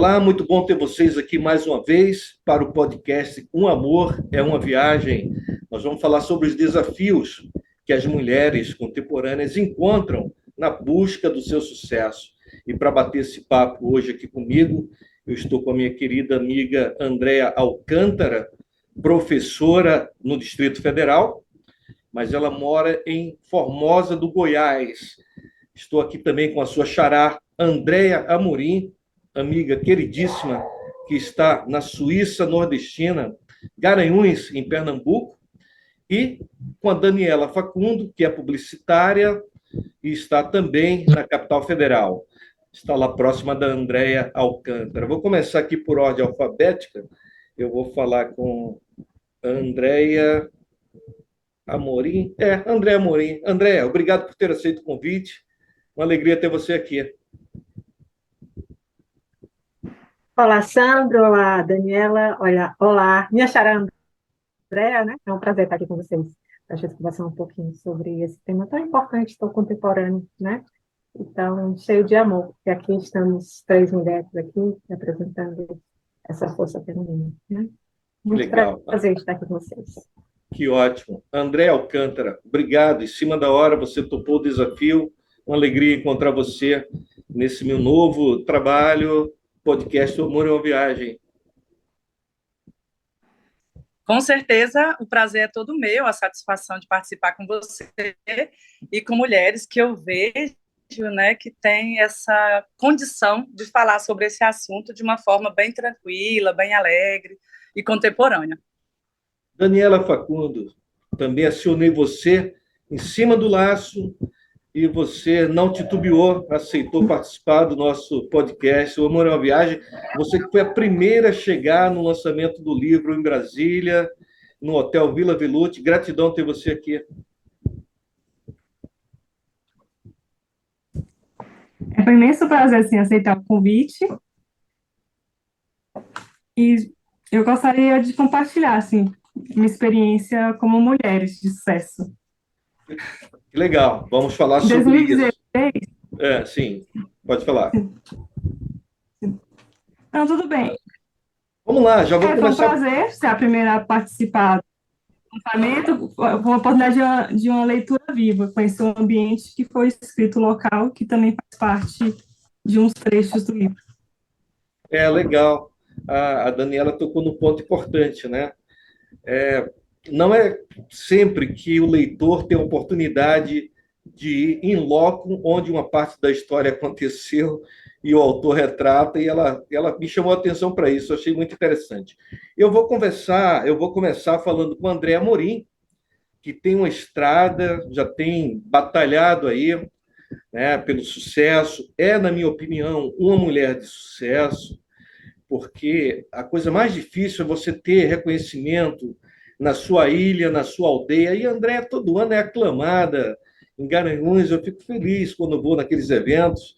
Olá, muito bom ter vocês aqui mais uma vez para o podcast Um Amor é uma Viagem. Nós vamos falar sobre os desafios que as mulheres contemporâneas encontram na busca do seu sucesso. E para bater esse papo hoje aqui comigo, eu estou com a minha querida amiga Andréa Alcântara, professora no Distrito Federal, mas ela mora em Formosa do Goiás. Estou aqui também com a sua xará, Andréa Amorim, amiga queridíssima, que está na Suíça nordestina, Garanhuns, em Pernambuco, e com a Daniela Facundo, que é publicitária e está também na capital federal. Está lá próxima da Andréa Alcântara. Vou começar aqui por ordem alfabética. Eu vou falar com a Andréa Amorim. Andréa Amorim. Andréa, obrigado por ter aceito o convite. Uma alegria ter você aqui. Olá, Sandro. Olá, Daniela. Olá. Minha xará Andréa, né? É um prazer estar aqui com vocês, para a gente conversar um pouquinho sobre esse tema tão importante, tão contemporâneo, né? Então, cheio de amor, porque aqui estamos três mulheres aqui representando essa força feminina, né? Muito Legal. prazer estar aqui com vocês. Que ótimo. André Alcântara, obrigado. Em cima da hora, você topou o desafio. Uma alegria encontrar você nesse meu novo trabalho, podcast O Amor é uma Viagem. Com certeza, o prazer é todo meu, a satisfação de participar com você e com mulheres que eu vejo, né, que têm essa condição de falar sobre esse assunto de uma forma bem tranquila, bem alegre e contemporânea. Daniela Facundo, também acionei você em cima do laço e você não titubeou, aceitou participar do nosso podcast O Amor é uma Viagem. Você que foi a primeira a chegar no lançamento do livro em Brasília, no Hotel Vila Velute. Gratidão ter você aqui. É um imenso prazer assim, aceitar o convite. E eu gostaria de compartilhar assim, minha experiência como mulheres de sucesso. Que legal, vamos falar Em sobre 2016, isso. Sim, pode falar. Não, tudo bem. Vamos lá, já vou Foi um começar. prazer ser a primeira a participar do lançamento, com a oportunidade de uma leitura viva, conhecer um ambiente que foi escrito local, que também faz parte de uns trechos do livro. Legal. A Daniela tocou no ponto importante, né? Não é sempre que o leitor tem a oportunidade de ir em loco onde uma parte da história aconteceu e o autor retrata, e ela me chamou a atenção para isso, eu achei muito interessante. Eu vou começar falando com a Andréa Amorim, que tem uma estrada, já tem batalhado aí, né, pelo sucesso, na minha opinião, uma mulher de sucesso, porque a coisa mais difícil é você ter reconhecimento na sua ilha, na sua aldeia. E a Andréa todo ano é aclamada em Garanhuns. Eu fico feliz quando vou naqueles eventos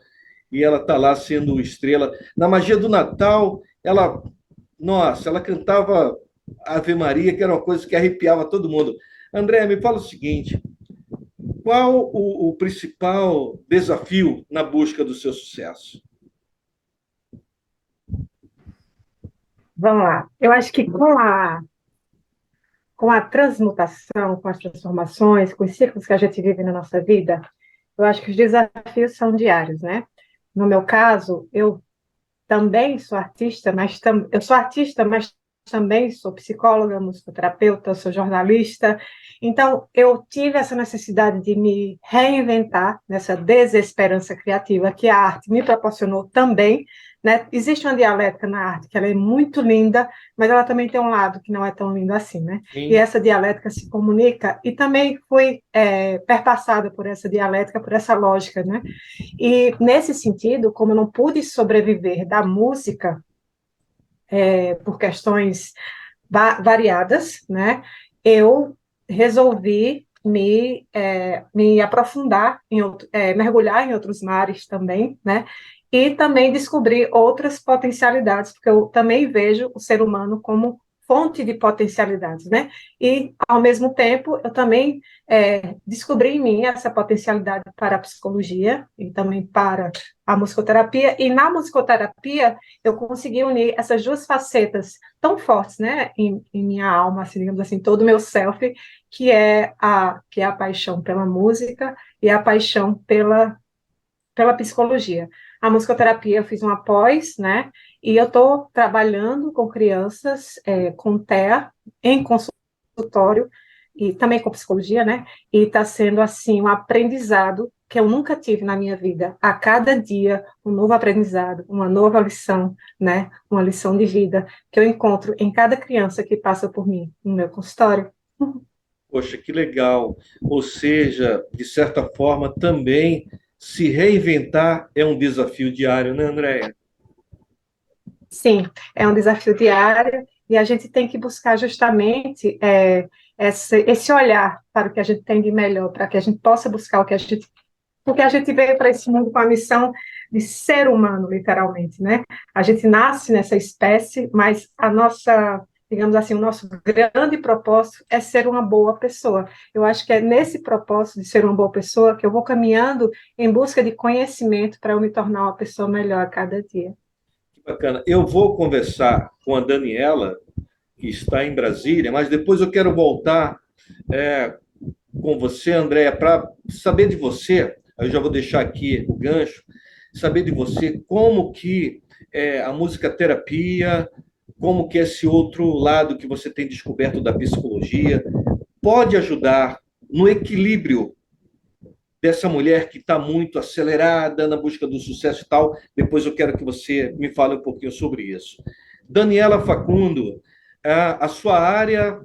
e ela está lá sendo estrela. Na magia do Natal, ela cantava Ave Maria, que era uma coisa que arrepiava todo mundo. Andréa, me fala o seguinte: qual o principal desafio na busca do seu sucesso? Vamos lá. Eu acho que com a transmutação, com as transformações, com os ciclos que a gente vive na nossa vida, eu acho que os desafios são diários, né? No meu caso, eu também sou artista, eu sou artista, mas também sou psicóloga, musicoterapeuta, sou jornalista. Então, eu tive essa necessidade de me reinventar nessa desesperança criativa que a arte me proporcionou também, né? Existe uma dialética na arte que ela é muito linda, mas ela também tem um lado que não é tão lindo assim, né? Sim. E essa dialética se comunica, e também fui perpassada por essa dialética, por essa lógica, né? E, nesse sentido, como eu não pude sobreviver da música por questões variadas, né, eu resolvi me aprofundar, mergulhar em outros mares também, né, e também descobrir outras potencialidades, porque eu também vejo o ser humano como fonte de potencialidades, né? E, ao mesmo tempo, eu também descobri em mim essa potencialidade para a psicologia e também para a musicoterapia. E na musicoterapia, eu consegui unir essas duas facetas tão fortes, né, em minha alma, assim, digamos assim, todo o meu self, que é a paixão pela música e a paixão pela psicologia. A musicoterapia eu fiz uma pós, né? E eu estou trabalhando com crianças com TEA em consultório e também com psicologia, né? E está sendo assim um aprendizado que eu nunca tive na minha vida. A cada dia um novo aprendizado, uma nova lição, né? Uma lição de vida que eu encontro em cada criança que passa por mim no meu consultório. Poxa, que legal. Ou seja, de certa forma, também se reinventar é um desafio diário, né, Andréia? Sim, é um desafio diário e a gente tem que buscar justamente esse olhar para o que a gente tem de melhor, para que a gente possa buscar o que a gente. Porque a gente veio para esse mundo com a missão de ser humano, literalmente, né? A gente nasce nessa espécie, mas a nossa, digamos assim, o nosso grande propósito é ser uma boa pessoa. Eu acho que é nesse propósito de ser uma boa pessoa que eu vou caminhando em busca de conhecimento para eu me tornar uma pessoa melhor a cada dia. Bacana. Eu vou conversar com a Daniela, que está em Brasília, mas depois eu quero voltar é, com você, Andréia, para saber de você. Eu já vou deixar aqui o gancho, saber de você como que a música terapia, como que esse outro lado que você tem descoberto da psicologia pode ajudar no equilíbrio dessa mulher que está muito acelerada na busca do sucesso e tal. Depois eu quero que você me fale um pouquinho sobre isso. Daniela Facundo, a sua área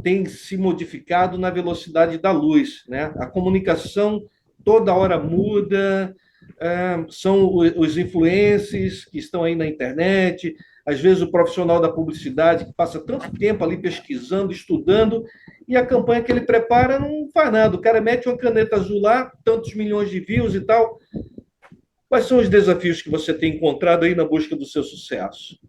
tem se modificado na velocidade da luz, né? A comunicação toda hora muda, são os influencers que estão aí na internet, às vezes o profissional da publicidade que passa tanto tempo ali pesquisando, estudando, e a campanha que ele prepara não faz nada. O cara mete uma caneta azul lá, tantos milhões de views e tal. Quais são os desafios que você tem encontrado aí na busca do seu sucesso?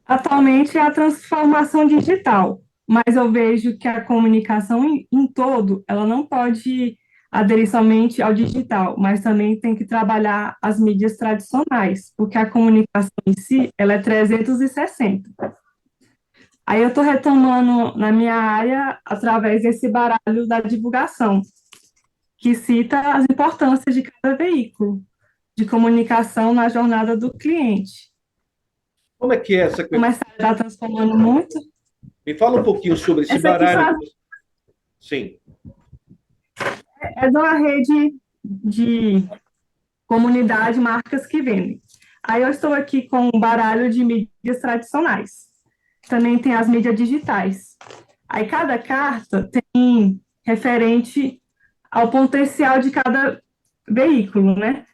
Atualmente é a transformação digital, mas eu vejo que a comunicação em todo, ela não pode aderir somente ao digital, mas também tem que trabalhar as mídias tradicionais, porque a comunicação em si, ela é 360. Aí eu estou retomando na minha área através desse baralho da divulgação, que cita as importâncias de cada veículo de comunicação na jornada do cliente. Como é que é essa? Como essa está transformando muito. Me fala um pouquinho sobre esse Essa aqui baralho. Sim. é de uma rede de comunidade, marcas que vendem. Aí eu estou aqui com um baralho de mídias tradicionais. Também tem as mídias digitais. Aí cada carta tem referente ao potencial de cada veículo, né?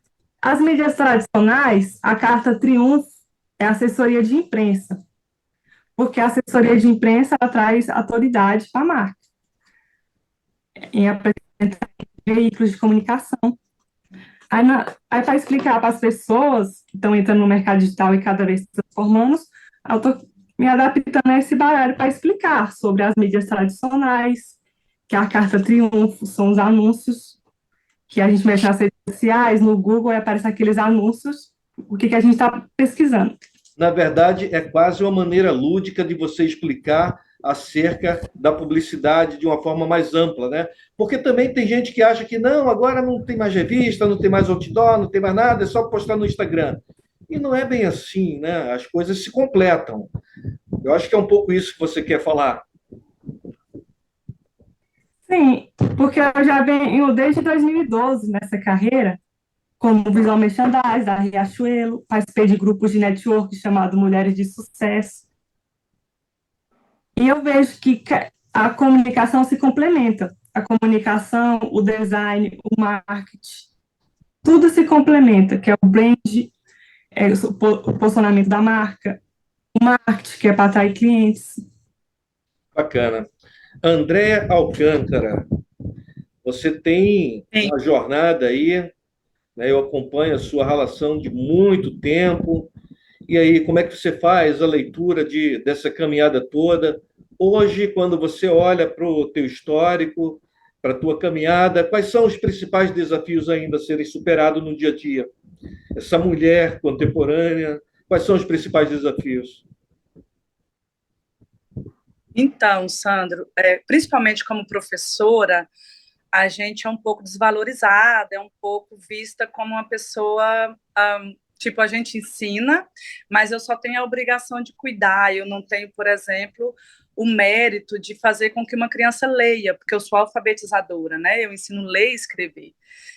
As mídias tradicionais, a carta Triunfo é assessoria de imprensa, porque a assessoria de imprensa ela traz autoridade para a marca em apresentar veículos de comunicação. Aí para explicar para as pessoas que estão entrando no mercado digital e cada vez se transformando, eu estou me adaptando a esse baralho para explicar sobre as mídias tradicionais, que a carta Triunfo são os anúncios que a gente mexe nas redes sociais, no Google, e aparece aqueles anúncios, o que a gente está pesquisando. Na verdade, é quase uma maneira lúdica de você explicar acerca da publicidade de uma forma mais ampla, né? Porque também tem gente que acha que não, agora não tem mais revista, não tem mais outdoor, não tem mais nada, é só postar no Instagram. E não é bem assim, né? As coisas se completam. Eu acho que é um pouco isso que você quer falar. Sim, porque eu já venho desde 2012 nessa carreira, como visual merchandising da Riachuelo, participei de grupos de network chamado Mulheres de Sucesso. E eu vejo que a comunicação se complementa. A comunicação, o design, o marketing, tudo se complementa, que é o brand, o posicionamento da marca, o marketing, que é para atrair clientes. Bacana. Andréa Alcântara, você tem uma jornada aí, né? Eu acompanho a sua relação de muito tempo E aí, como é que você faz a leitura dessa caminhada toda? Hoje, quando você olha para o teu histórico, para a tua caminhada, quais são os principais desafios ainda a serem superados no dia a dia? Essa mulher contemporânea, quais são os principais desafios? Então, Sandro, principalmente como professora, a gente é um pouco desvalorizada, é um pouco vista como uma pessoa, tipo, a gente ensina, mas eu só tenho a obrigação de cuidar, eu não tenho, por exemplo, o mérito de fazer com que uma criança leia, porque eu sou alfabetizadora, né? Eu ensino ler e escrever.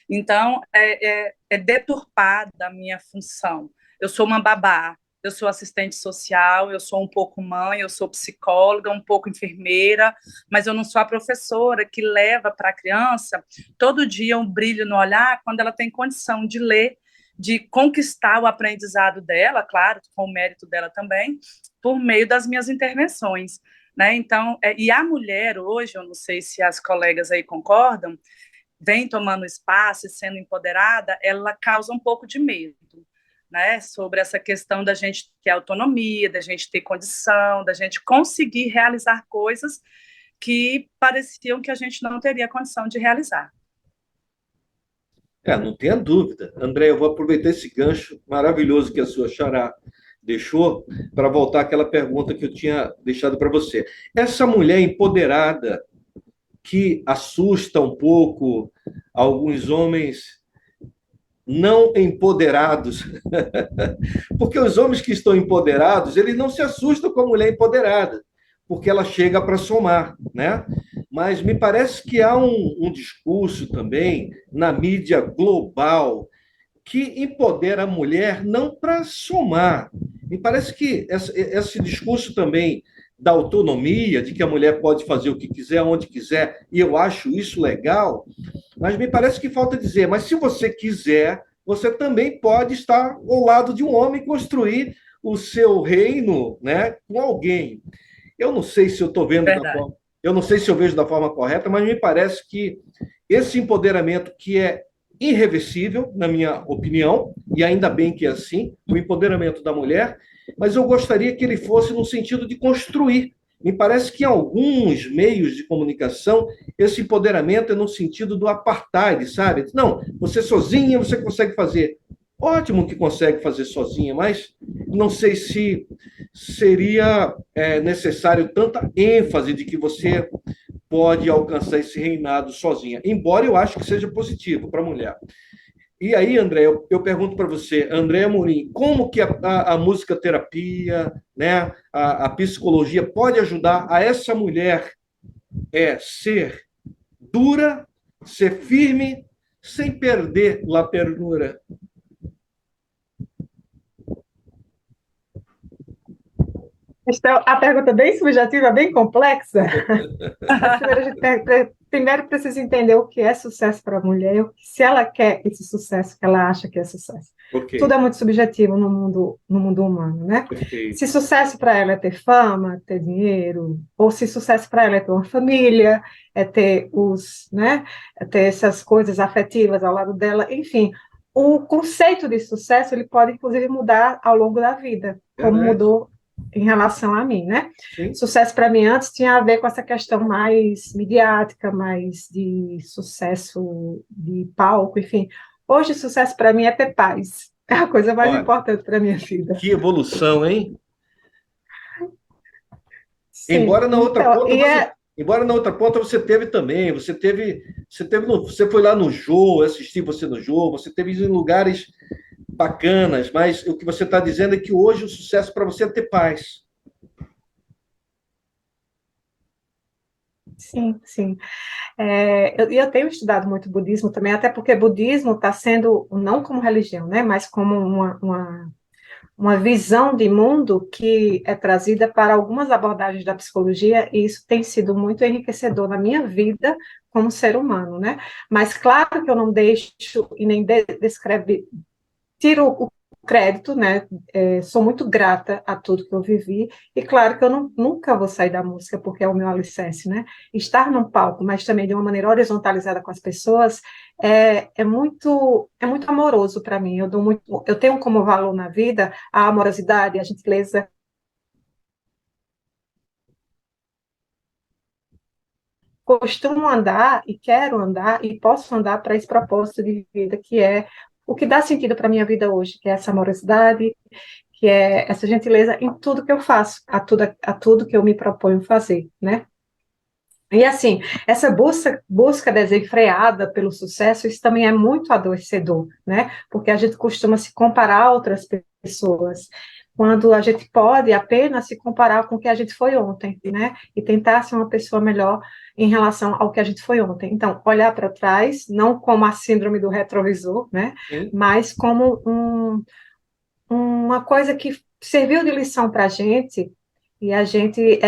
Então, é deturpada a minha função. Eu sou uma babá, eu sou assistente social, eu sou um pouco mãe, eu sou psicóloga, um pouco enfermeira, mas eu não sou a professora que leva para a criança todo dia um brilho no olhar quando ela tem condição de ler, de conquistar o aprendizado dela, claro, com o mérito dela também, por meio das minhas intervenções. Né? Então, e a mulher hoje, eu não sei se as colegas aí concordam, vem tomando espaço e sendo empoderada, ela causa um pouco de medo. Né, sobre essa questão da gente ter autonomia, da gente ter condição, da gente conseguir realizar coisas que pareciam que a gente não teria condição de realizar. Não tenha dúvida. André, eu vou aproveitar esse gancho maravilhoso que a sua xará deixou para voltar àquela pergunta que eu tinha deixado para você. Essa mulher empoderada que assusta um pouco alguns homens não empoderados, porque os homens que estão empoderados, eles não se assustam com a mulher empoderada, porque ela chega para somar, né? Mas me parece que há um discurso também na mídia global que empodera a mulher não para somar. Me parece que esse discurso também da autonomia, de que a mulher pode fazer o que quiser, onde quiser, e eu acho isso legal, mas me parece que falta dizer, mas se você quiser, você também pode estar ao lado de um homem e construir o seu reino, né, com alguém. Eu não sei se eu estou vendo da forma, eu não sei se eu vejo da forma correta, mas me parece que esse empoderamento que é irreversível, na minha opinião, e ainda bem que é assim, o empoderamento da mulher, mas eu gostaria que ele fosse no sentido de construir. Me parece que em alguns meios de comunicação, esse empoderamento é no sentido do apartheid, sabe? Não, você sozinha você consegue fazer. Ótimo que consegue fazer sozinha, mas não sei se seria necessário tanta ênfase de que você pode alcançar esse reinado sozinha, embora eu acho que seja positivo para a mulher. E aí, André, eu pergunto para você, André Amorim, como que a musicoterapia, né, a psicologia pode ajudar a essa mulher ser dura, ser firme, sem perder a ternura? Então, a pergunta é bem subjetiva, bem complexa. Primeiro precisa entender o que é sucesso para a mulher, se ela quer esse sucesso que ela acha que é sucesso. Okay. Tudo é muito subjetivo no mundo humano, né? Perfeito. Se sucesso para ela é ter fama, ter dinheiro, ou se sucesso para ela é ter uma família, é ter né? É ter essas coisas afetivas ao lado dela, enfim. O conceito de sucesso ele pode inclusive mudar ao longo da vida, como mudou em relação a mim, né? Sim. Sucesso para mim antes tinha a ver com essa questão mais midiática, mais de sucesso de palco, enfim. Hoje, sucesso para mim é ter paz. É a coisa mais importante para minha vida. Que evolução, hein? Sim, embora na outra ponta embora na outra ponta você teve também, você foi lá no Jô, assisti você no Jô, você teve em lugares bacanas, mas o que você está dizendo é que hoje o sucesso para você é ter paz. Sim, sim. Eu tenho estudado muito budismo também, até porque budismo está sendo, não como religião, né, mas como uma visão de mundo que é trazida para algumas abordagens da psicologia, e isso tem sido muito enriquecedor na minha vida como ser humano, né? Mas claro que eu não deixo e nem tiro o crédito, né? Sou muito grata a tudo que eu vivi, e claro que eu nunca vou sair da música, porque é o meu alicerce, né? Estar num palco, mas também de uma maneira horizontalizada com as pessoas, é muito amoroso para mim. Eu tenho como valor na vida a amorosidade, a gentileza. Costumo andar e quero andar e posso andar para esse propósito de vida que é o que dá sentido para a minha vida hoje, que é essa amorosidade, que é essa gentileza em tudo que eu faço, a tudo que eu me proponho fazer, né? E assim, essa busca desenfreada pelo sucesso, isso também é muito adoecedor, né? Porque a gente costuma se comparar a outras pessoas, quando a gente pode apenas se comparar com o que a gente foi ontem, né? E tentar ser uma pessoa melhor em relação ao que a gente foi ontem. Então, olhar para trás, não como a síndrome do retrovisor, né? Sim, Mas como uma coisa que serviu de lição para a gente, e a gente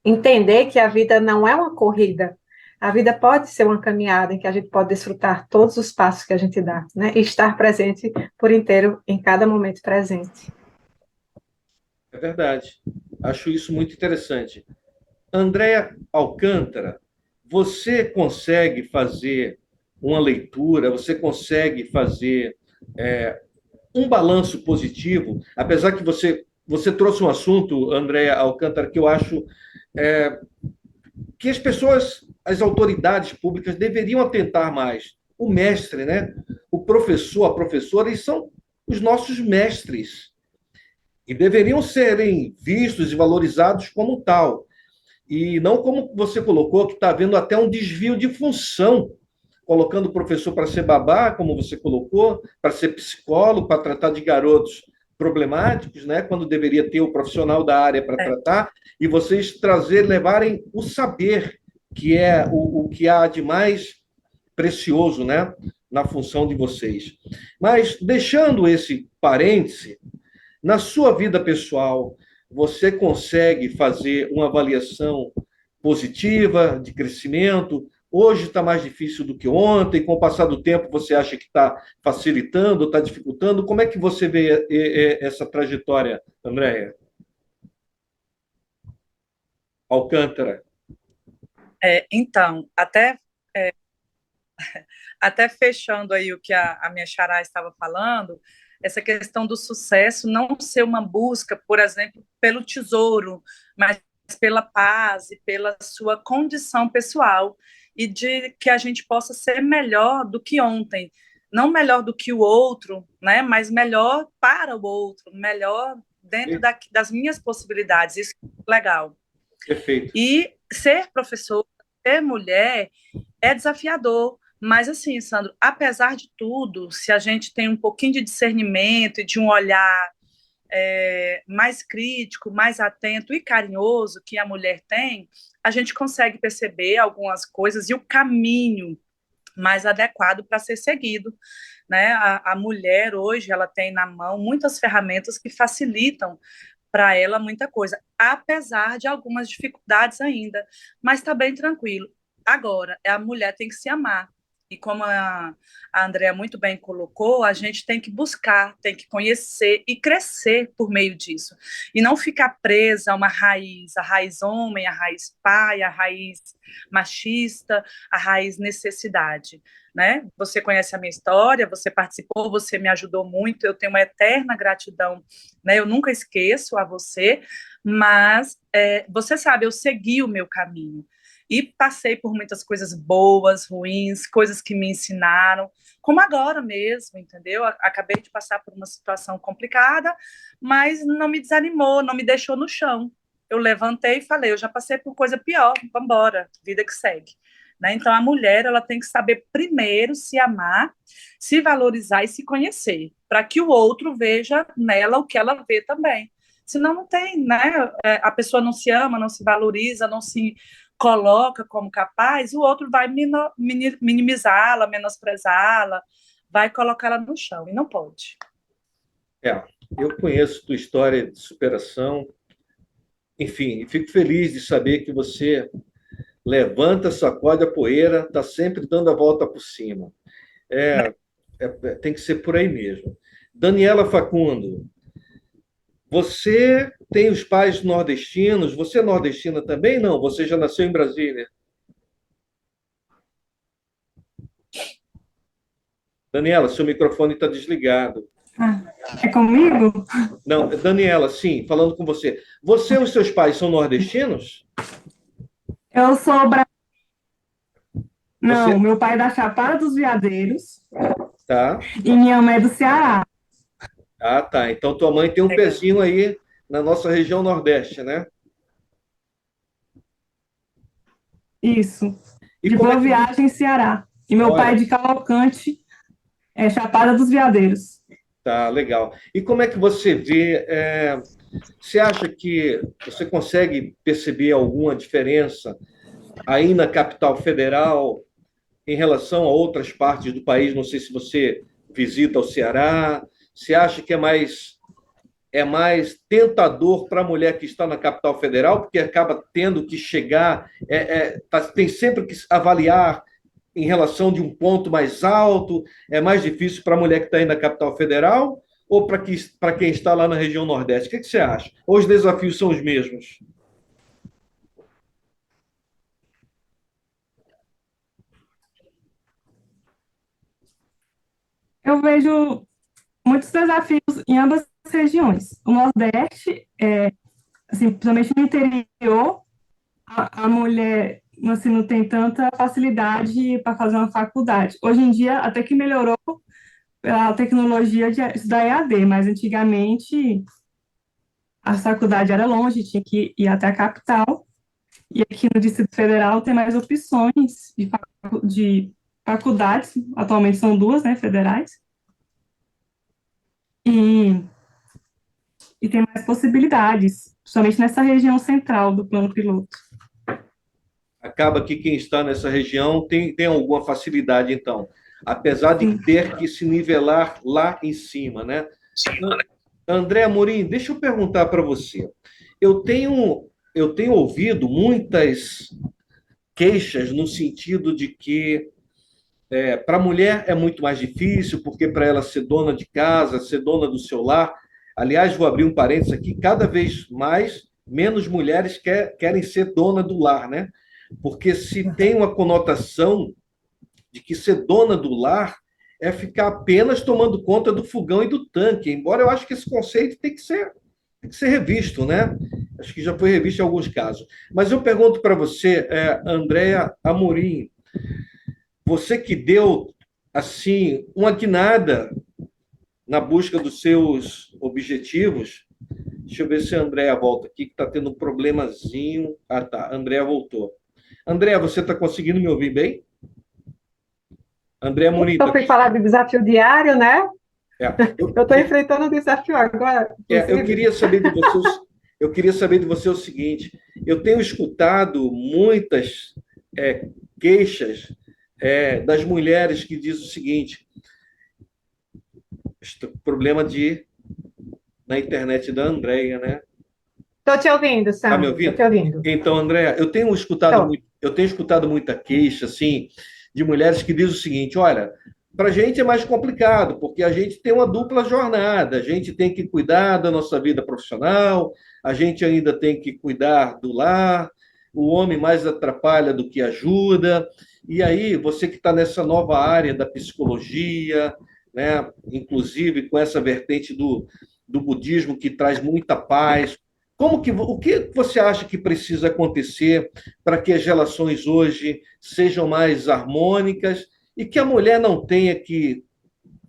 entender que a vida não é uma corrida. A vida pode ser uma caminhada em que a gente pode desfrutar todos os passos que a gente dá, né? E estar presente por inteiro em cada momento presente. é verdade. Acho isso muito interessante. Andréa Alcântara, você consegue fazer uma leitura, você consegue fazer um balanço positivo, apesar que você trouxe um assunto, Andréa Alcântara, que eu acho que as pessoas, as autoridades públicas deveriam atentar mais. O mestre, né? O professor, a professora, eles são os nossos mestres e deveriam serem vistos e valorizados como tal. E não como você colocou, que está havendo até um desvio de função, colocando o professor para ser babá, como você colocou, para ser psicólogo, para tratar de garotos problemáticos, né? Quando deveria ter o profissional da área para tratar, e vocês levarem o saber, que é o que há de mais precioso, né? Na função de vocês. Mas, deixando esse parêntese, na sua vida pessoal, você consegue fazer uma avaliação positiva de crescimento? Hoje está mais difícil do que ontem, com o passar do tempo você acha que está facilitando, está dificultando? Como é que você vê essa trajetória, Andréia Alcântara? Então, é, até fechando aí o que a minha xará estava falando, essa questão do sucesso não ser uma busca, por exemplo, pelo tesouro, mas pela paz e pela sua condição pessoal, e de que a gente possa ser melhor do que ontem, não melhor do que o outro, né, mas melhor para o outro, melhor dentro das minhas possibilidades. Isso é legal. Perfeito. E ser professor, ser mulher, é desafiador. Mas, assim, Sandro, apesar de tudo, se a gente tem um pouquinho de discernimento e de um olhar mais crítico, mais atento e carinhoso que a mulher tem, a gente consegue perceber algumas coisas e o caminho mais adequado para ser seguido, né? A mulher hoje ela tem na mão muitas ferramentas que facilitam para ela muita coisa, apesar de algumas dificuldades ainda, mas está bem tranquilo. Agora, a mulher tem que se amar. E como a Andrea muito bem colocou, a gente tem que buscar, tem que conhecer e crescer por meio disso. E não ficar presa a raiz homem, a raiz pai, a raiz machista, a raiz necessidade. Né? Você conhece a minha história, você participou, você me ajudou muito, eu tenho uma eterna gratidão, né? Eu nunca esqueço a você, mas você sabe, eu segui o meu caminho e passei por muitas coisas boas, ruins, coisas que me ensinaram, como agora mesmo, entendeu? Acabei de passar por uma situação complicada, mas não me desanimou, não me deixou no chão. Eu levantei e falei, eu já passei por coisa pior, vamos embora, vida que segue. Né? Então, a mulher ela tem que saber primeiro se amar, se valorizar e se conhecer, para que o outro veja nela o que ela vê também. Senão não tem, né? A pessoa não se ama, não se valoriza, não se coloca como capaz, o outro vai minimizá-la, menosprezá-la, vai colocá-la no chão, e não pode. Eu conheço tua história de superação, enfim, fico feliz de saber que você levanta, sacode a poeira, está sempre dando a volta por cima. tem que ser por aí mesmo. Daniela Facundo, você tem os pais nordestinos? Você é nordestina também? Não, você já nasceu em Brasília. Daniela, seu microfone está desligado. Ah, é comigo? Não, Daniela, sim, falando com você. Você e os seus pais são nordestinos? Eu sou Você, Não, meu pai é da Chapada dos Veadeiros tá? e minha mãe é do Ceará. Ah, tá. Então tua mãe tem um Legal. pezinho aí na nossa região Nordeste, né? Isso. E De como é Boa que, Viagem, Ceará. E meu pai é olha, de Cavalcante, Chapada dos Veadeiros. tá legal. E como é que você vê? Você acha que você consegue perceber alguma diferença aí na capital federal em relação a outras partes do país? Não sei se você visita o Ceará. Você acha que é mais tentador para a mulher que está na capital federal, porque acaba tendo que chegar, tem sempre que avaliar em relação de um ponto mais alto, é mais difícil para a mulher que está aí na capital federal ou para quem está lá na região Nordeste? O que você acha? Ou os desafios são os mesmos? Eu vejo muitos desafios em ambas as regiões. O Nordeste, assim, principalmente no interior, a mulher assim, não tem tanta facilidade para fazer uma faculdade. Hoje em dia, até que melhorou pela tecnologia de estudar EAD, mas antigamente a faculdade era longe, tinha que ir até a capital. E aqui no Distrito Federal tem mais opções de faculdades, atualmente são duas, né, federais, e, e tem mais possibilidades, principalmente nessa região central do plano piloto. Acaba que quem está nessa região tem alguma facilidade, então, apesar de ter que se nivelar lá em cima, né? André Amorim, deixa eu perguntar para você. Eu tenho ouvido muitas queixas no sentido de que para a mulher é muito mais difícil, porque para ela ser dona de casa, ser dona do seu lar. Aliás, vou abrir um parênteses aqui: cada vez mais, menos mulheres querem ser dona do lar, né? Porque se tem uma conotação de que ser dona do lar é ficar apenas tomando conta do fogão e do tanque, embora eu acho que esse conceito tem que ser revisto, né? Acho que já foi revisto em alguns casos. Mas eu pergunto para você, Andréa Amorim, você que deu assim uma guinada na busca dos seus objetivos. Deixa eu ver se a Andréa volta aqui, que está tendo um problemazinho. Ah, tá. A Andréa voltou. Andréa, você está conseguindo me ouvir bem? Andréa Amorim. Eu fui falar de desafio diário, né? Eu Eu estou enfrentando um desafio agora. eu queria saber de você. Eu queria saber de você o seguinte: eu tenho escutado muitas queixas das mulheres que dizem o seguinte: problema na internet da Andréia, né? Estou te ouvindo, Está me Sandro. Estou ouvindo? te ouvindo. Então, Andréia, Tô. eu tenho escutado muita queixa, assim, de mulheres que dizem o seguinte: olha, para a gente é mais complicado, porque a gente tem uma dupla jornada, a gente tem que cuidar da nossa vida profissional, a gente ainda tem que cuidar do lar, o homem mais atrapalha do que ajuda. E aí, você que está nessa nova área da psicologia, né, inclusive com essa vertente do budismo que traz muita paz, o que você acha que precisa acontecer para que as relações hoje sejam mais harmônicas e que a mulher não tenha que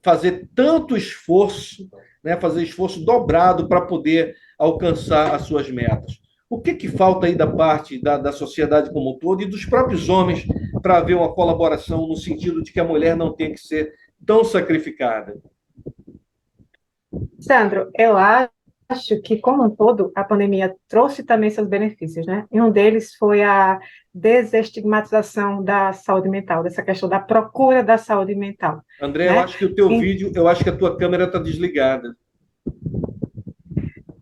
fazer tanto esforço, né, fazer esforço dobrado para poder alcançar as suas metas? O que falta aí da parte da sociedade como um todo e dos próprios homens para haver uma colaboração no sentido de que a mulher não tenha que ser tão sacrificada? Sandro, eu acho que, como um todo, a pandemia trouxe também seus benefícios, né? E um deles foi a desestigmatização da saúde mental, dessa questão da procura da saúde mental, André, eu né? acho que o teu vídeo, eu acho que a tua câmera está desligada.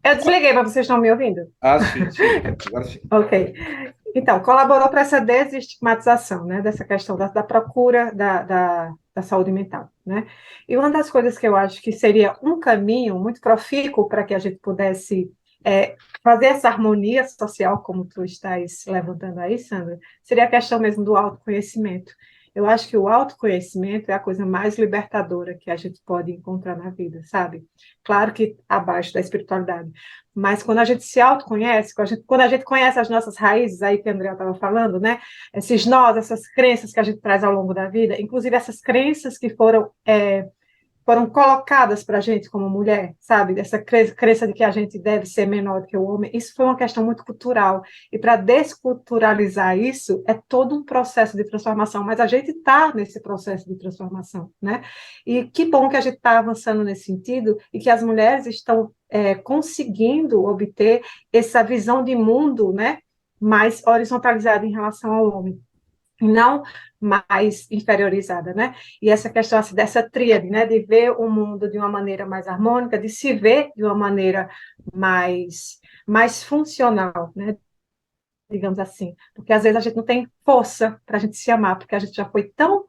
Eu desliguei, mas vocês estão me ouvindo? Ah, sim, sim. Agora sim. Ok. Então, colaborou para essa desestigmatização, né, dessa questão da procura da saúde mental, né? E uma das coisas que eu acho que seria um caminho muito profícuo para que a gente pudesse fazer essa harmonia social, como tu estás levantando aí, Sandra, seria a questão mesmo do autoconhecimento. Eu acho que o autoconhecimento é a coisa mais libertadora que a gente pode encontrar na vida, sabe? Claro que abaixo da espiritualidade. Mas quando a gente se autoconhece, quando a gente conhece as nossas raízes, aí que a Andrea estava falando, né? Esses nós, essas crenças que a gente traz ao longo da vida, inclusive essas crenças que foram colocadas para a gente como mulher, sabe? Essa crença de que a gente deve ser menor do que o homem, isso foi uma questão muito cultural. E para desculturalizar isso, é todo um processo de transformação, mas a gente está nesse processo de transformação, né? E que bom que a gente está avançando nesse sentido e que as mulheres estão conseguindo obter essa visão de mundo, né? Mais horizontalizada em relação ao homem não mais inferiorizada, né? E essa questão assim, dessa tríade, né? De ver o mundo de uma maneira mais harmônica, de se ver de uma maneira mais funcional, né? Digamos assim, porque às vezes a gente não tem força para a gente se amar, porque a gente já foi tão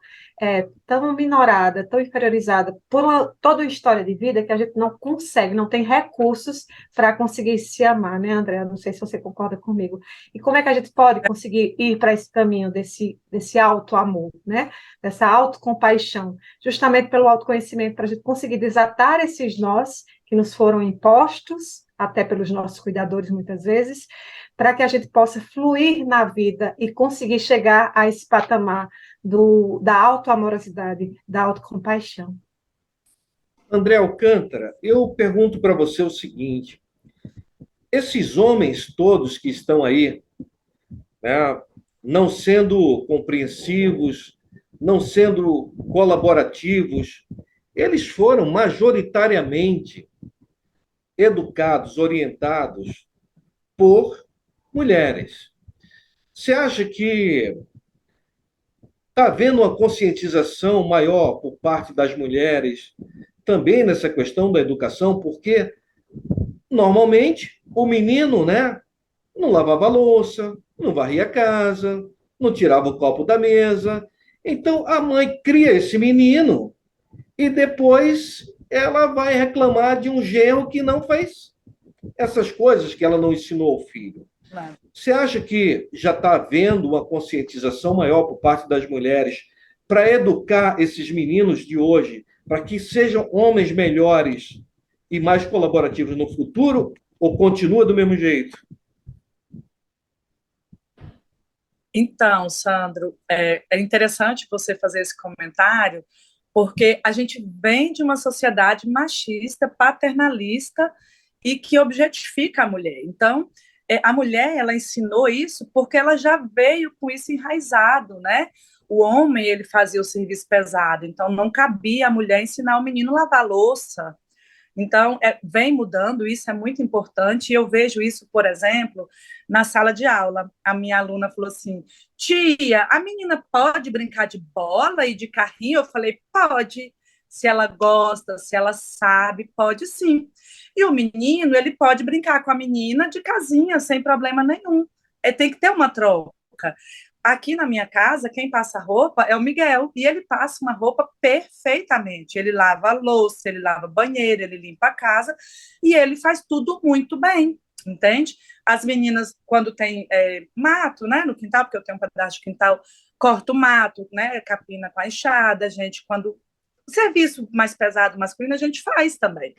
minorada, tão inferiorizada por toda a história de vida que a gente não consegue, não tem recursos para conseguir se amar, né, André? Não sei se você concorda comigo. E como é que a gente pode conseguir ir para esse caminho desse auto-amor, né? Dessa autocompaixão, justamente pelo autoconhecimento, para a gente conseguir desatar esses nós que nos foram impostos, até pelos nossos cuidadores muitas vezes, para que a gente possa fluir na vida e conseguir chegar a esse patamar da autoamorosidade, da autocompaixão. André Alcântara, eu pergunto para você o seguinte: esses homens todos que estão aí, né, não sendo compreensivos, não sendo colaborativos, eles foram majoritariamente educados, orientados por mulheres. Você acha que está havendo uma conscientização maior por parte das mulheres também nessa questão da educação? Porque normalmente o menino, né, não lavava a louça, não varria a casa, não tirava o copo da mesa. Então a mãe cria esse menino e depois ela vai reclamar de um genro que não faz essas coisas que ela não ensinou ao filho. Claro. Você acha que já está havendo uma conscientização maior por parte das mulheres para educar esses meninos de hoje, para que sejam homens melhores e mais colaborativos no futuro, ou continua do mesmo jeito? Então, Sandro, é interessante você fazer esse comentário, porque a gente vem de uma sociedade machista, paternalista e que objetifica a mulher. Então, a mulher, ela ensinou isso porque ela já veio com isso enraizado, né? O homem, ele fazia o serviço pesado, então não cabia a mulher ensinar o menino a lavar louça. Então, vem mudando, isso é muito importante, e eu vejo isso, por exemplo, na sala de aula. A minha aluna falou assim: tia, a menina pode brincar de bola e de carrinho? Eu falei: pode. Se ela gosta, se ela sabe, pode sim. E o menino, ele pode brincar com a menina de casinha, sem problema nenhum. Tem que ter uma troca. Aqui na minha casa, quem passa roupa é o Miguel, e ele passa uma roupa perfeitamente. Ele lava a louça, ele lava banheiro, ele limpa a casa, e ele faz tudo muito bem, entende? As meninas, quando tem mato, né, no quintal, porque eu tenho um pedaço de quintal, corta o mato, né, capina com a enxada, a gente, quando serviço mais pesado masculino, a gente faz também.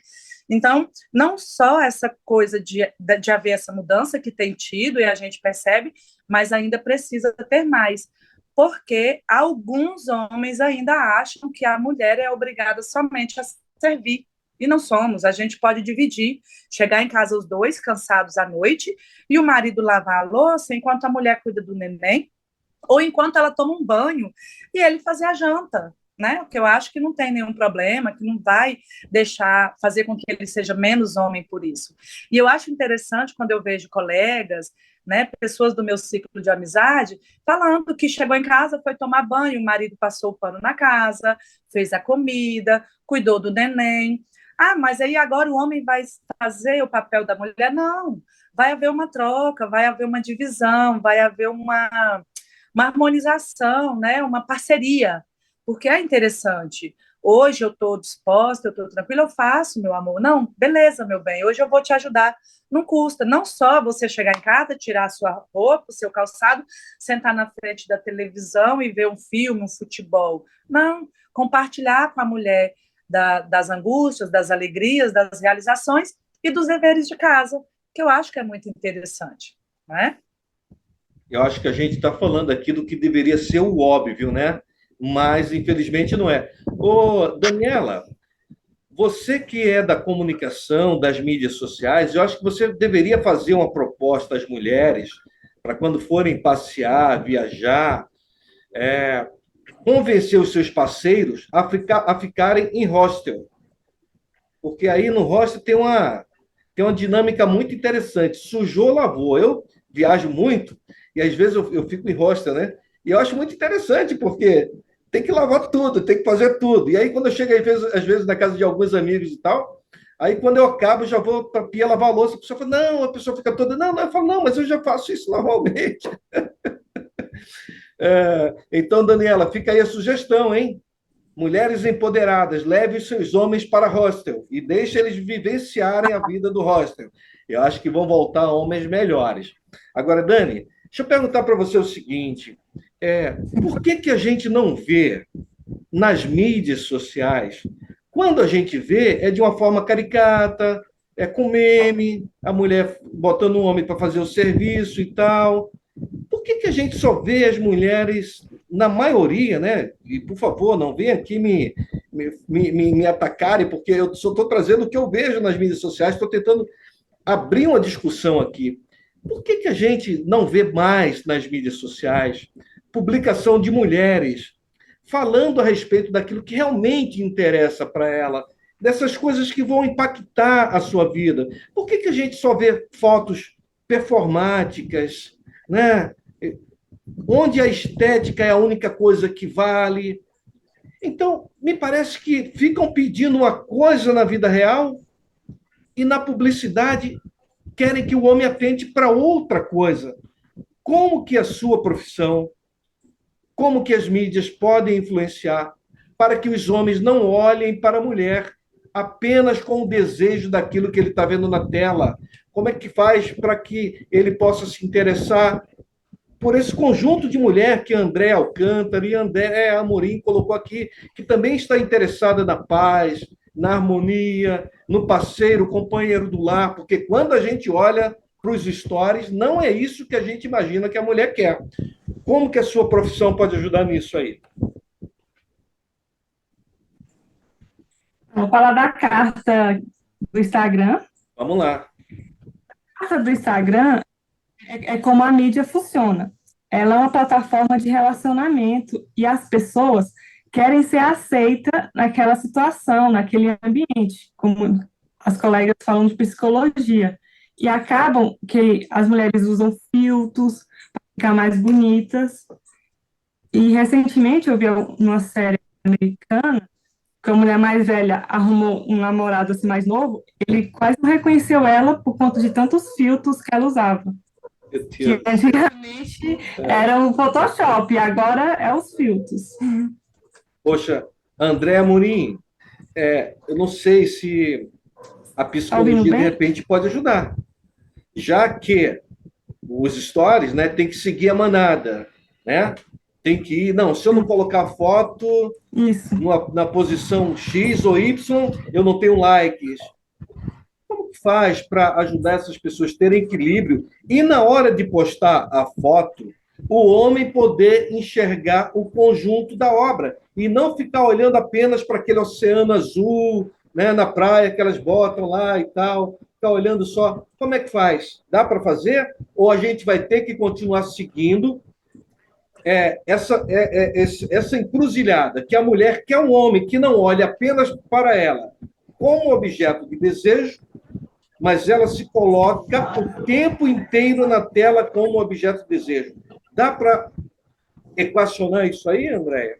Então, não só essa coisa de haver essa mudança que tem tido e a gente percebe, mas ainda precisa ter mais, porque alguns homens ainda acham que a mulher é obrigada somente a servir, e não somos. A gente pode dividir, chegar em casa os dois cansados à noite e o marido lavar a louça enquanto a mulher cuida do neném, ou enquanto ela toma um banho e ele fazer a janta, né? Que eu acho que não tem nenhum problema, que não vai fazer com que ele seja menos homem por isso. E eu acho interessante quando eu vejo colegas, né, pessoas do meu ciclo de amizade, falando que chegou em casa, foi tomar banho, o marido passou o pano na casa, fez a comida, cuidou do neném. Ah, mas aí agora o homem vai fazer o papel da mulher? Não, vai haver uma troca, vai haver uma divisão, vai haver uma harmonização, né? Uma parceria, porque é interessante. Hoje eu estou disposta, eu estou tranquila, eu faço, meu amor. Não, beleza, meu bem, hoje eu vou te ajudar. Não custa, não só você chegar em casa, tirar a sua roupa, o seu calçado, sentar na frente da televisão e ver um filme, um futebol. Não, compartilhar com a mulher das angústias, das alegrias, das realizações e dos deveres de casa, que eu acho que é muito interessante, não é? Eu acho que a gente está falando aqui do que deveria ser o óbvio, né? Mas, infelizmente, não é. Ô, Daniela, você que é da comunicação, das mídias sociais, eu acho que você deveria fazer uma proposta às mulheres para quando forem passear, viajar, convencer os seus parceiros a ficarem em hostel. Porque aí no hostel tem uma dinâmica muito interessante. Sujou, lavou. Eu viajo muito e às vezes eu fico em hostel, né? E eu acho muito interessante, porque tem que lavar tudo, tem que fazer tudo. E aí, quando eu chego, às vezes na casa de alguns amigos e tal, aí quando eu acabo, eu já vou para a pia lavar a louça. A pessoa fala, não, a pessoa fica toda, não, não. Eu falo, não, mas eu já faço isso normalmente. Então, Daniela, fica aí a sugestão, hein? Mulheres empoderadas, leve os seus homens para hostel e deixe eles vivenciarem a vida do hostel. Eu acho que vão voltar homens melhores. Agora, Dani, deixa eu perguntar para você o seguinte: por que a gente não vê nas mídias sociais? Quando a gente vê, é de uma forma caricata, é com meme, a mulher botando o homem para fazer o serviço e tal. Por que a gente só vê as mulheres, na maioria, né? E, por favor, não venha aqui me atacarem, porque eu só estou trazendo o que eu vejo nas mídias sociais, estou tentando abrir uma discussão aqui. Por que a gente não vê mais nas mídias sociais publicação de mulheres falando a respeito daquilo que realmente interessa para ela, dessas coisas que vão impactar a sua vida? Por que a gente só vê fotos performáticas, né? Onde a estética é a única coisa que vale? Então, me parece que ficam pedindo uma coisa na vida real e na publicidade querem que o homem atente para outra coisa. Como que a sua profissão, como que as mídias podem influenciar para que os homens não olhem para a mulher apenas com o desejo daquilo que ele está vendo na tela? Como é que faz para que ele possa se interessar por esse conjunto de mulher que André Alcântara e André Amorim colocou aqui, que também está interessada na paz, na harmonia, no parceiro, companheiro do lar, porque quando a gente olha para os stories, não é isso que a gente imagina que a mulher quer. Como que a sua profissão pode ajudar nisso aí? Vou falar da carta do Instagram. Vamos lá. A carta do Instagram é como a mídia funciona. Ela é uma plataforma de relacionamento e as pessoas querem ser aceitas naquela situação, naquele ambiente, como as colegas falam de psicologia. E acabam que as mulheres usam filtros para ficar mais bonitas. E recentemente eu vi uma série americana que a mulher mais velha arrumou um namorado assim mais novo, ele quase não reconheceu ela por conta de tantos filtros que ela usava. Que antigamente era o Photoshop, e agora é os filtros. Poxa, André Amorim, eu não sei se a Tá ouvindo psicologia, de bem? repente, pode ajudar. Já que os stories, né, tem que seguir a manada, né? Tem que ir, não, se eu não colocar foto Isso. na posição X ou Y, eu não tenho likes. Como que faz para ajudar essas pessoas a terem equilíbrio e na hora de postar a foto, o homem poder enxergar o conjunto da obra e não ficar olhando apenas para aquele oceano azul, né, na praia que elas botam lá e tal, ficar olhando só. Como é que faz? Dá para fazer? Ou a gente vai ter que continuar seguindo essa encruzilhada, que a mulher quer um homem que não olhe apenas para ela como objeto de desejo, mas ela se coloca o tempo inteiro na tela como objeto de desejo. Dá para equacionar isso aí, Andréia?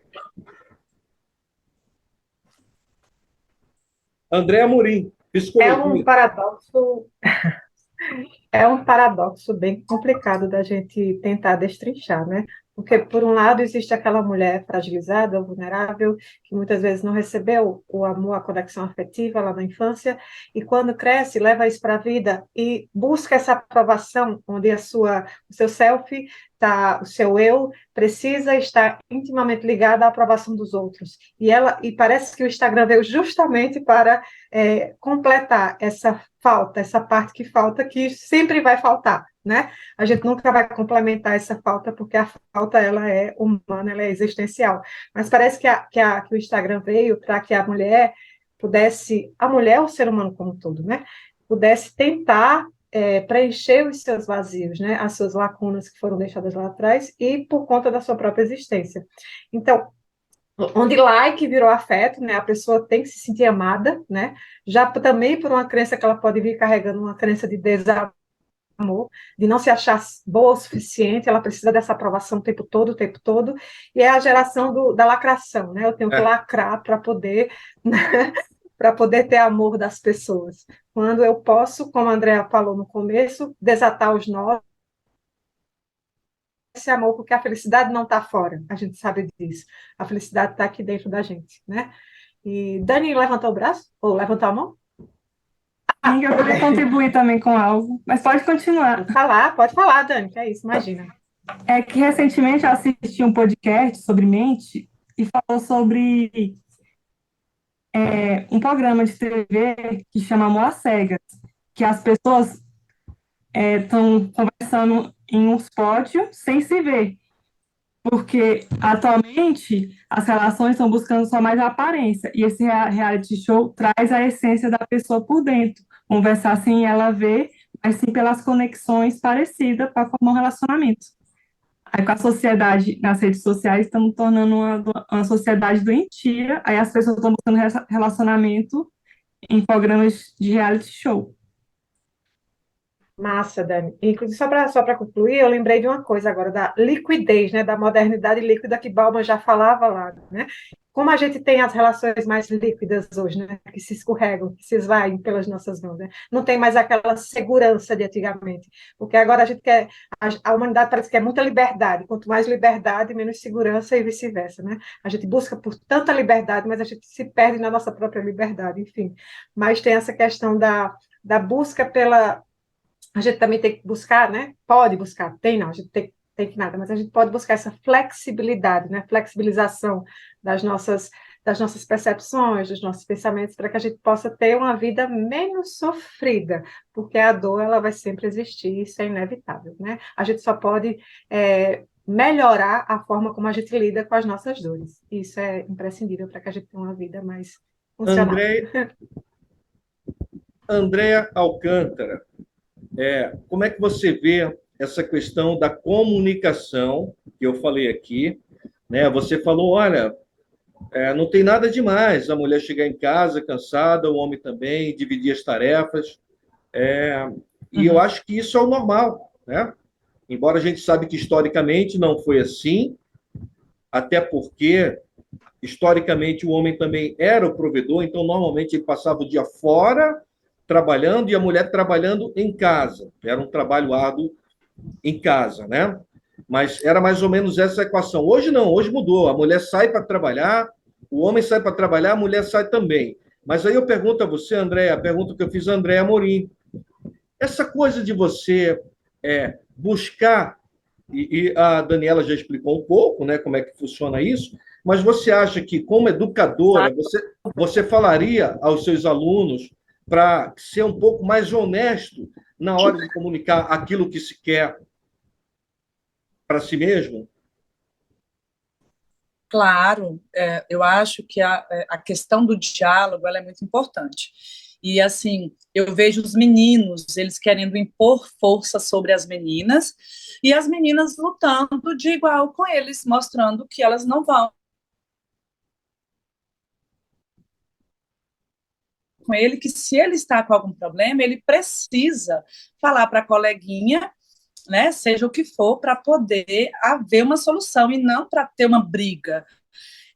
André Amorim, É um psicologia. paradoxo, é um paradoxo bem complicado da gente tentar destrinchar, né? Porque, por um lado, existe aquela mulher fragilizada, vulnerável, que muitas vezes não recebeu o amor, a conexão afetiva lá na infância, e quando cresce, leva isso para a vida e busca essa aprovação, onde o seu self, o seu eu, precisa estar intimamente ligado à aprovação dos outros. E parece que o Instagram veio justamente para completar essa falta, essa parte que falta, que sempre vai faltar, né? A gente nunca vai complementar essa falta, porque a falta ela é humana, ela é existencial. Mas parece que o Instagram veio para que a mulher pudesse, a mulher, o ser humano como um todo, né? Pudesse tentar preencher os seus vazios, né? As suas lacunas que foram deixadas lá atrás e por conta da sua própria existência. Então, onde like virou afeto, né? A pessoa tem que se sentir amada, né? Já também por uma crença que ela pode vir carregando, uma crença de desamor, de não se achar boa o suficiente, ela precisa dessa aprovação o tempo todo, e é a geração da lacração, né? Eu tenho que É, lacrar para poder, né? Para poder ter amor das pessoas. Quando eu posso, como a Andrea falou no começo, desatar os nós, esse amor, porque a felicidade não está fora, a gente sabe disso. A felicidade está aqui dentro da gente, né? E Dani levantou o braço? Ou levantou a mão? Amiga, eu queria contribuir também com algo, mas pode continuar. Pode falar, Dani, que é isso, imagina. É que recentemente eu assisti um podcast sobre mente e falou sobre um programa de TV que chama Amor às Cegas, que as pessoas estão conversando em uns pódios sem se ver, porque atualmente as relações estão buscando só mais a aparência, e esse reality show traz a essência da pessoa por dentro, conversar sem ela ver, mas sim pelas conexões parecidas para formar um relacionamento. Aí, com a sociedade nas redes sociais, estamos tornando uma sociedade doentia, aí as pessoas estão buscando relacionamento em programas de reality show. Massa, Dani. Inclusive, só para concluir, eu lembrei de uma coisa agora, da liquidez, né, da modernidade líquida que Bauman já falava lá, né? Como a gente tem as relações mais líquidas hoje, né, que se escorregam, que se esvaem pelas nossas mãos, né? Não tem mais aquela segurança de antigamente, porque agora a gente quer, a humanidade parece que quer muita liberdade, quanto mais liberdade, menos segurança e vice-versa, né? A gente busca por tanta liberdade, mas a gente se perde na nossa própria liberdade, enfim. Mas tem essa questão da busca pela a gente também tem que buscar, né? Pode buscar, tem não, a gente tem que nada, mas a gente pode buscar essa flexibilidade, né? Flexibilização das nossas percepções, dos nossos pensamentos, para que a gente possa ter uma vida menos sofrida, porque a dor ela vai sempre existir, isso é inevitável, né? A gente só pode melhorar a forma como a gente lida com as nossas dores. Isso é imprescindível para que a gente tenha uma vida mais funcional. Andréa Alcântara, como é que você vê essa questão da comunicação que eu falei aqui, né? Você falou, olha, não tem nada demais a mulher chegar em casa cansada, o homem também, dividir as tarefas, e eu acho que isso é o normal, né? Embora a gente sabe que historicamente não foi assim, até porque historicamente o homem também era o provedor, então normalmente ele passava o dia fora trabalhando e a mulher trabalhando em casa. Era um trabalho árduo em casa, né? Mas era mais ou menos essa equação. Hoje não, hoje mudou. A mulher sai para trabalhar, o homem sai para trabalhar, a mulher sai também. Mas aí eu pergunto a você, André, a pergunta que eu fiz a André Amorim. Essa coisa de você buscar, e a Daniela já explicou um pouco, né, como é que funciona isso, mas você acha que, como educadora, você falaria aos seus alunos para ser um pouco mais honesto na hora de comunicar aquilo que se quer para si mesmo? Claro, eu acho que a questão do diálogo ela é muito importante. E, assim, eu vejo os meninos, eles querendo impor força sobre as meninas, e as meninas lutando de igual com eles, mostrando que elas não vão com ele, que se ele está com algum problema, ele precisa falar para a coleguinha, né, seja o que for, para poder haver uma solução e não para ter uma briga.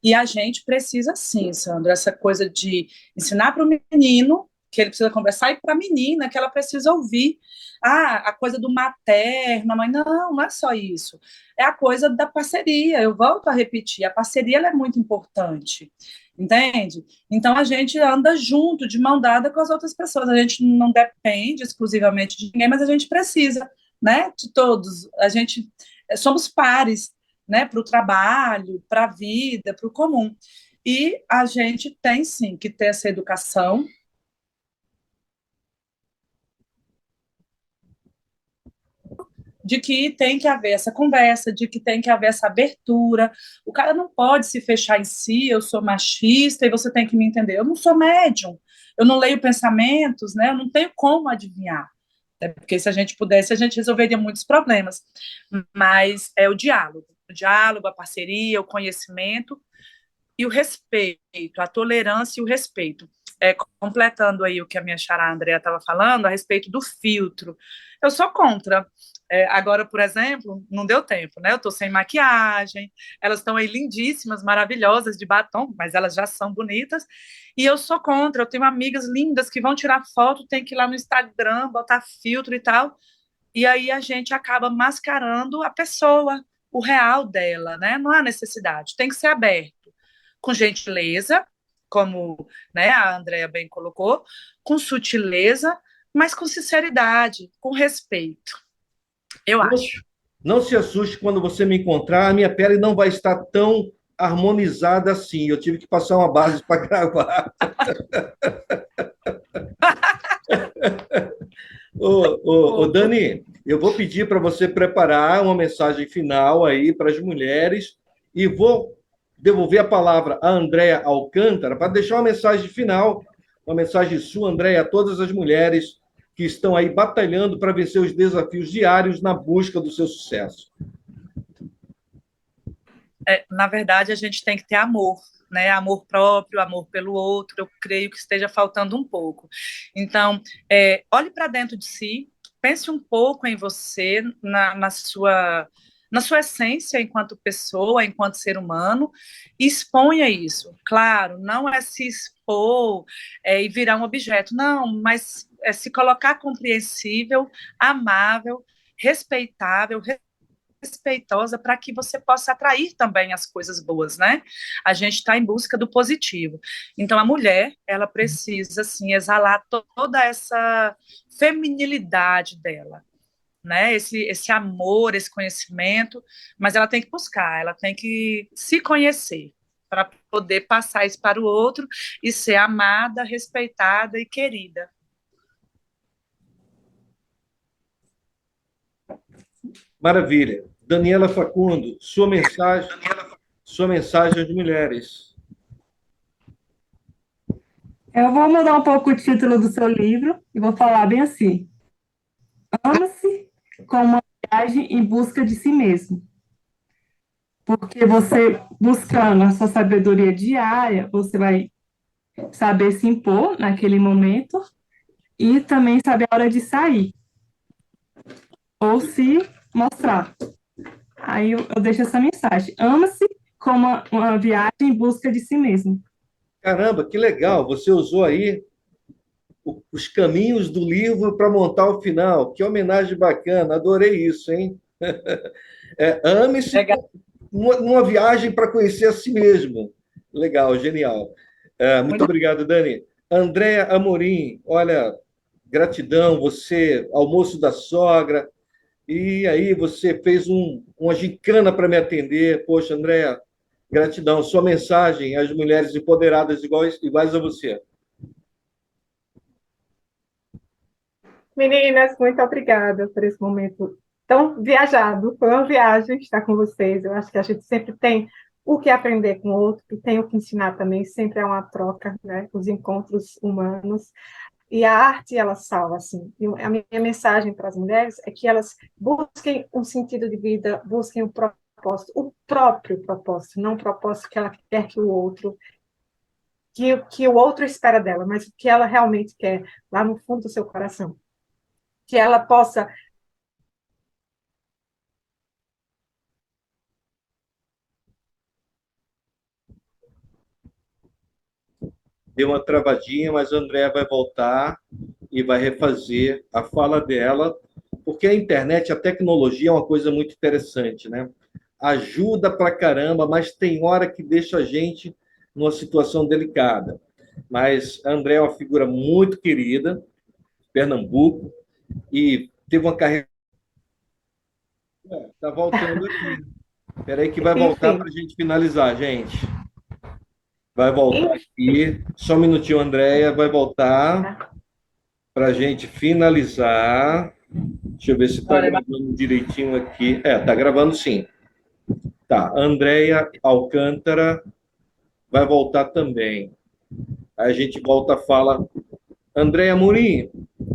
E a gente precisa sim, Sandra, essa coisa de ensinar para o menino que ele precisa conversar e para a menina que ela precisa ouvir. A coisa do materno, a mãe, não, não é só isso. É a coisa da parceria. Eu volto a repetir, a parceria ela é muito importante, entende? Então a gente anda junto, de mão dada com as outras pessoas. A gente não depende exclusivamente de ninguém, mas a gente precisa, né, de todos. A gente somos pares, né, para o trabalho, para a vida, para o comum. E a gente tem sim que ter essa educação de que tem que haver essa conversa, de que tem que haver essa abertura. O cara não pode se fechar em si, eu sou machista e você tem que me entender. Eu não sou médium, eu não leio pensamentos, né? Eu não tenho como adivinhar. É porque se a gente pudesse, a gente resolveria muitos problemas. Mas é o diálogo, a parceria, o conhecimento e o respeito, a tolerância e o respeito. Completando aí o que a minha xará Andrea estava falando a respeito do filtro. Eu sou contra. Agora, por exemplo, não deu tempo, né? Eu estou sem maquiagem, elas estão aí lindíssimas, maravilhosas de batom, mas elas já são bonitas, e eu sou contra. Eu tenho amigas lindas que vão tirar foto, tem que ir lá no Instagram, botar filtro e tal, e aí a gente acaba mascarando a pessoa, o real dela, né? Não há necessidade, tem que ser aberto com gentileza, como, né, a Andrea bem colocou, com sutileza, mas com sinceridade, com respeito, eu Não, acho. não se assuste quando você me encontrar, a minha pele não vai estar tão harmonizada assim. Eu tive que passar uma base para gravar. Ô, Dani, eu vou pedir para você preparar uma mensagem final aí para as mulheres e vou devolver a palavra a Andréa Alcântara para deixar uma mensagem final, uma mensagem sua, Andréa, a todas as mulheres que estão aí batalhando para vencer os desafios diários na busca do seu sucesso. Na verdade, a gente tem que ter amor, né? Amor próprio, amor pelo outro. Eu creio que esteja faltando um pouco. Então, olhe para dentro de si, pense um pouco em você, na sua essência enquanto pessoa, enquanto ser humano, e exponha isso. Claro, não é se expor e virar um objeto, não, mas é se colocar compreensível, amável, respeitável, respeitosa para que você possa atrair também as coisas boas, né? A gente está em busca do positivo. Então, a mulher, ela precisa, assim, exalar toda essa feminilidade dela, né? Esse amor, esse conhecimento, mas ela tem que buscar, ela tem que se conhecer para poder passar isso para o outro e ser amada, respeitada e querida. Maravilha. Daniela Facundo, sua mensagem às mulheres. Eu vou mudar um pouco o título do seu livro e vou falar bem assim: ama-se como uma viagem em busca de si mesmo. Porque você, buscando a sua sabedoria diária, você vai saber se impor naquele momento e também saber a hora de sair ou se mostrar. Aí eu deixo essa mensagem: ama-se como uma viagem em busca de si mesmo. Caramba, que legal! Você usou aí os caminhos do livro para montar o final. Que homenagem bacana, adorei isso, hein? Ame-se numa viagem para conhecer a si mesmo. Legal, genial. Muito obrigado, Dani. Andréa Amorim, olha, gratidão, você, almoço da sogra, e aí você fez uma gincana para me atender. Poxa, Andréa, gratidão. Sua mensagem às mulheres empoderadas iguais a você. Meninas, muito obrigada por esse momento tão viajado. Foi uma viagem estar com vocês. Eu acho que a gente sempre tem o que aprender com o outro e tem o que ensinar também. Sempre é uma troca, né? Os encontros humanos. E a arte, ela salva, assim. E a minha mensagem para as mulheres é que elas busquem um sentido de vida, busquem o propósito, o próprio propósito, não o propósito que ela quer que o outro, que o outro espera dela, mas o que ela realmente quer, lá no fundo do seu coração. Que ela possa deu uma travadinha, mas a Andréa vai voltar e vai refazer a fala dela, porque a internet, a tecnologia é uma coisa muito interessante, né? Ajuda pra caramba, mas tem hora que deixa a gente numa situação delicada. Mas a Andréa é uma figura muito querida, Pernambuco, e teve uma carreira. Está voltando aqui. Espera aí que vai Sim, voltar para sim. a gente finalizar, gente. Vai voltar E- aqui. Só um minutinho, Andréia. Vai voltar para a gente finalizar. Deixa eu ver se está Glória gravando direitinho aqui. Está gravando sim. Tá. Andréia Alcântara vai voltar também. Aí a gente volta a fala. Andréia Murim.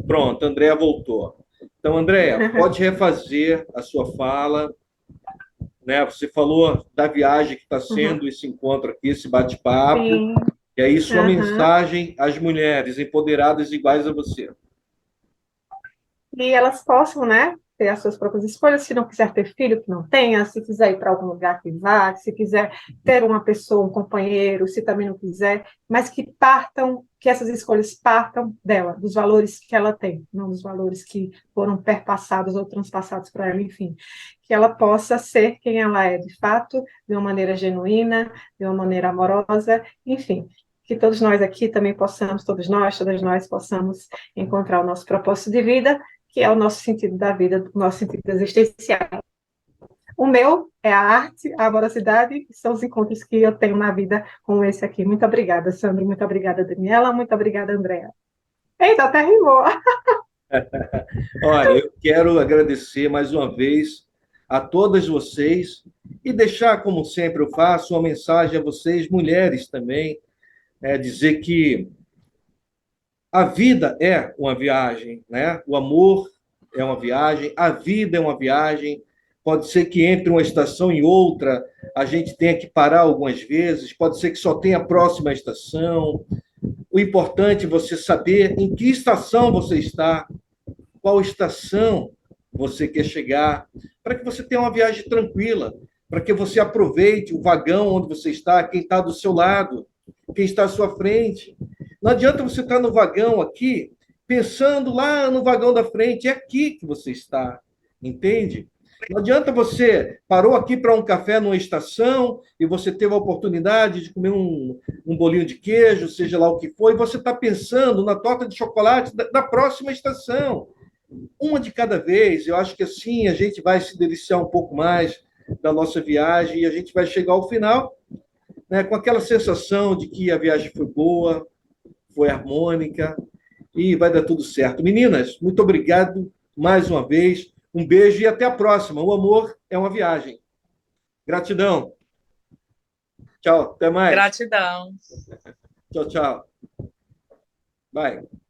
Pronto, Andréia voltou. Então, Andréia, pode refazer a sua fala, né? Você falou da viagem que está Uhum. sendo esse encontro aqui, esse bate-papo, Sim. e aí sua Aham. mensagem às mulheres empoderadas iguais a você. E elas possam, né, ter as suas próprias escolhas. Se não quiser ter filho, que não tenha. Se quiser ir para algum lugar, que vá. Se quiser ter uma pessoa, um companheiro, se também não quiser, mas que partam, que essas escolhas partam dela, dos valores que ela tem, não dos valores que foram perpassados ou transpassados para ela, enfim. Que ela possa ser quem ela é de fato, de uma maneira genuína, de uma maneira amorosa, enfim. Que todos nós aqui também possamos, todos nós, todas nós possamos encontrar o nosso propósito de vida, que é o nosso sentido da vida, o nosso sentido existencial. O meu é a arte, a amorosidade, são os encontros que eu tenho na vida com esse aqui. Muito obrigada, Sandro. Muito obrigada, Daniela. Muito obrigada, Andréa. Eita, até rimou. Olha, eu quero agradecer mais uma vez a todas vocês e deixar, como sempre eu faço, uma mensagem a vocês, mulheres também, dizer que a vida é uma viagem, né? O amor é uma viagem, a vida é uma viagem. Pode ser que entre uma estação e outra a gente tenha que parar algumas vezes, pode ser que só tenha a próxima estação. O importante é você saber em que estação você está, qual estação você quer chegar, para que você tenha uma viagem tranquila, para que você aproveite o vagão onde você está, quem está do seu lado, quem está à sua frente. Não adianta você estar no vagão aqui, pensando lá no vagão da frente, é aqui que você está, entende? Não adianta você parou aqui para um café numa estação e você teve a oportunidade de comer um bolinho de queijo, seja lá o que for, e você está pensando na torta de chocolate da próxima estação. Uma de cada vez, eu acho que assim a gente vai se deliciar um pouco mais da nossa viagem e a gente vai chegar ao final, né, com aquela sensação de que a viagem foi boa, foi harmônica e vai dar tudo certo. Meninas, muito obrigado mais uma vez. Um beijo e até a próxima. O amor é uma viagem. Gratidão. Tchau, até mais. Gratidão. Tchau, tchau. Bye.